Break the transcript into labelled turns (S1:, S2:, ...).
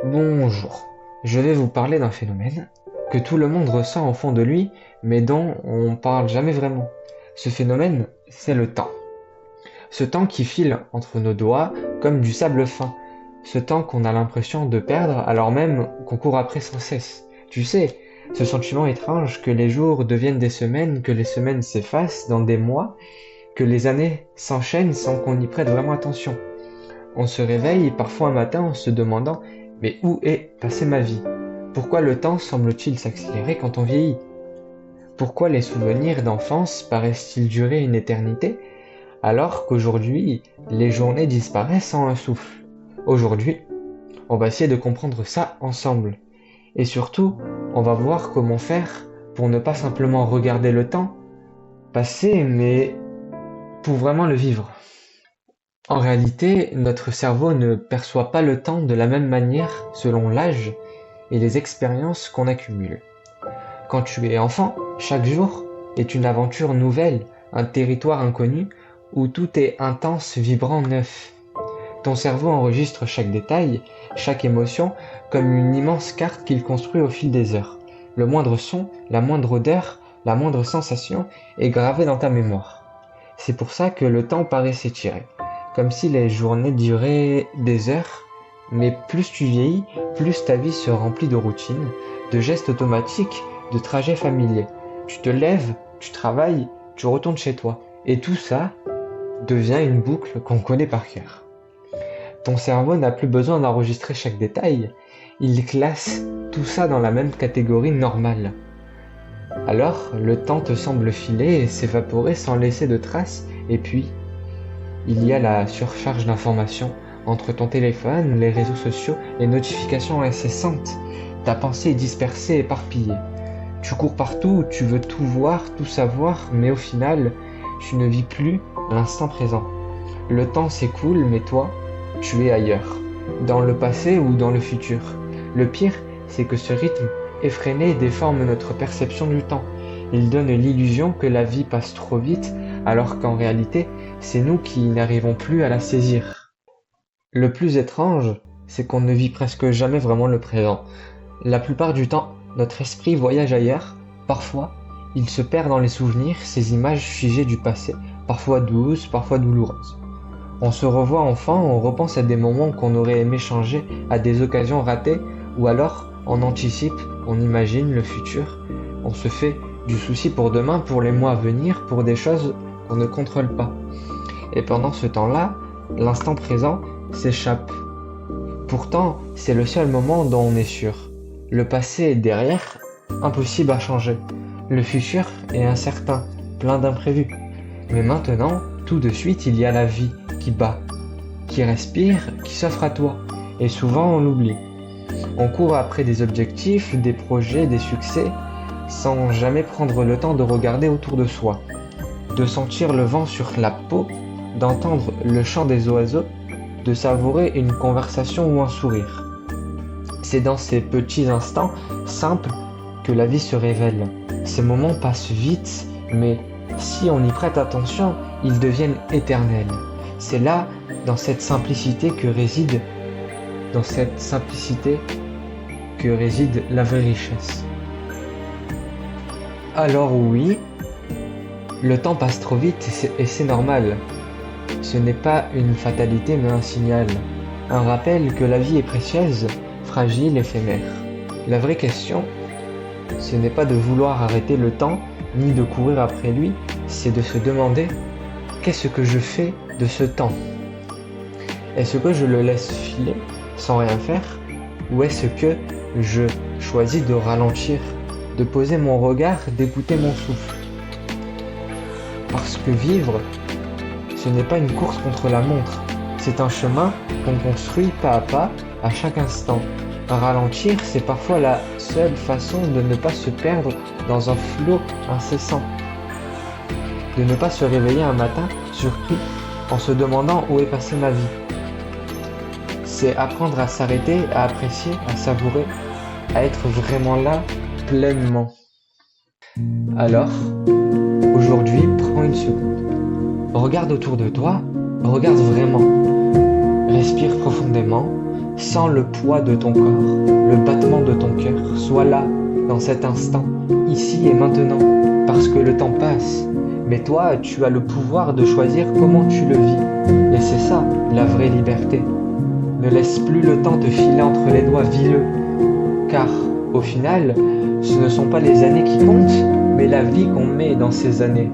S1: Bonjour, je vais vous parler d'un phénomène que tout le monde ressent au fond de lui, mais dont on parle jamais vraiment. Ce phénomène, c'est le temps. Ce temps qui file entre nos doigts comme du sable fin. Ce temps qu'on a l'impression de perdre alors même qu'on court après sans cesse. Tu sais, ce sentiment étrange que les jours deviennent des semaines, que les semaines s'effacent dans des mois, que les années s'enchaînent sans qu'on y prête vraiment attention. On se réveille parfois un matin en se demandant mais où est passée ma vie? Pourquoi le temps semble-t-il s'accélérer quand on vieillit? Pourquoi les souvenirs d'enfance paraissent-ils durer une éternité alors qu'aujourd'hui les journées disparaissent en un souffle? Aujourd'hui, on va essayer de comprendre ça ensemble. Et surtout, on va voir comment faire pour ne pas simplement regarder le temps passer, mais pour vraiment le vivre. En réalité, notre cerveau ne perçoit pas le temps de la même manière selon l'âge et les expériences qu'on accumule. Quand tu es enfant, chaque jour est une aventure nouvelle, un territoire inconnu où tout est intense, vibrant, neuf. Ton cerveau enregistre chaque détail, chaque émotion, comme une immense carte qu'il construit au fil des heures. Le moindre son, la moindre odeur, la moindre sensation est gravé dans ta mémoire. C'est pour ça que le temps paraît s'étirer, comme si les journées duraient des heures, mais plus tu vieillis, plus ta vie se remplit de routines, de gestes automatiques, de trajets familiers. Tu te lèves, tu travailles, tu retournes chez toi, et tout ça devient une boucle qu'on connaît par cœur. Ton cerveau n'a plus besoin d'enregistrer chaque détail, il classe tout ça dans la même catégorie normale. Alors, le temps te semble filer et s'évaporer sans laisser de traces, et puis, il y a la surcharge d'informations entre ton téléphone, les réseaux sociaux, les notifications incessantes. Ta pensée est dispersée, éparpillée. Tu cours partout, tu veux tout voir, tout savoir, mais au final, tu ne vis plus l'instant présent. Le temps s'écoule, mais toi, tu es ailleurs, dans le passé ou dans le futur. Le pire, c'est que ce rythme effréné déforme notre perception du temps. Il donne l'illusion que la vie passe trop vite, alors qu'en réalité, c'est nous qui n'arrivons plus à la saisir. Le plus étrange, c'est qu'on ne vit presque jamais vraiment le présent. La plupart du temps, notre esprit voyage ailleurs. Parfois, il se perd dans les souvenirs, ces images figées du passé, parfois douces, parfois douloureuses. On se revoit enfant, on repense à des moments qu'on aurait aimé changer, à des occasions ratées, ou alors on anticipe, on imagine le futur. On se fait du souci pour demain, pour les mois à venir, pour des choses qu'on ne contrôle pas. Et pendant ce temps-là, l'instant présent s'échappe. Pourtant, c'est le seul moment dont on est sûr. Le passé est derrière, impossible à changer. Le futur est incertain, plein d'imprévus. Mais maintenant, tout de suite, il y a la vie qui bat, qui respire, qui s'offre à toi. Et souvent, on l'oublie. On court après des objectifs, des projets, des succès, sans jamais prendre le temps de regarder autour de soi, de sentir le vent sur la peau, d'entendre le chant des oiseaux, de savourer une conversation ou un sourire. C'est dans ces petits instants simples que la vie se révèle. Ces moments passent vite, mais si on y prête attention, ils deviennent éternels. C'est là, dans cette simplicité que réside la vraie richesse. Alors oui, le temps passe trop vite et c'est normal. Ce n'est pas une fatalité mais un signal, un rappel que la vie est précieuse, fragile, éphémère. La vraie question, ce n'est pas de vouloir arrêter le temps, ni de courir après lui, c'est de se demander qu'est-ce que je fais de ce temps? Est-ce que je le laisse filer sans rien faire? Ou est-ce que je choisis de ralentir, de poser mon regard, d'écouter mon souffle? Parce que vivre, ce n'est pas une course contre la montre, c'est un chemin qu'on construit pas à pas, à chaque instant. Ralentir, c'est parfois la seule façon de ne pas se perdre dans un flot incessant. De ne pas se réveiller un matin, surtout, en se demandant où est passée ma vie. C'est apprendre à s'arrêter, à apprécier, à savourer, à être vraiment là, pleinement. Alors, aujourd'hui, prends une seconde. Regarde autour de toi, regarde vraiment. Respire profondément, sans le poids de ton corps, le battement de ton cœur. Sois là, dans cet instant, ici et maintenant, parce que le temps passe. Mais toi, tu as le pouvoir de choisir comment tu le vis. Et c'est ça, la vraie liberté. Ne laisse plus le temps te filer entre les doigts, vis-le. Car, au final, ce ne sont pas les années qui comptent, mais la vie qu'on met dans ces années.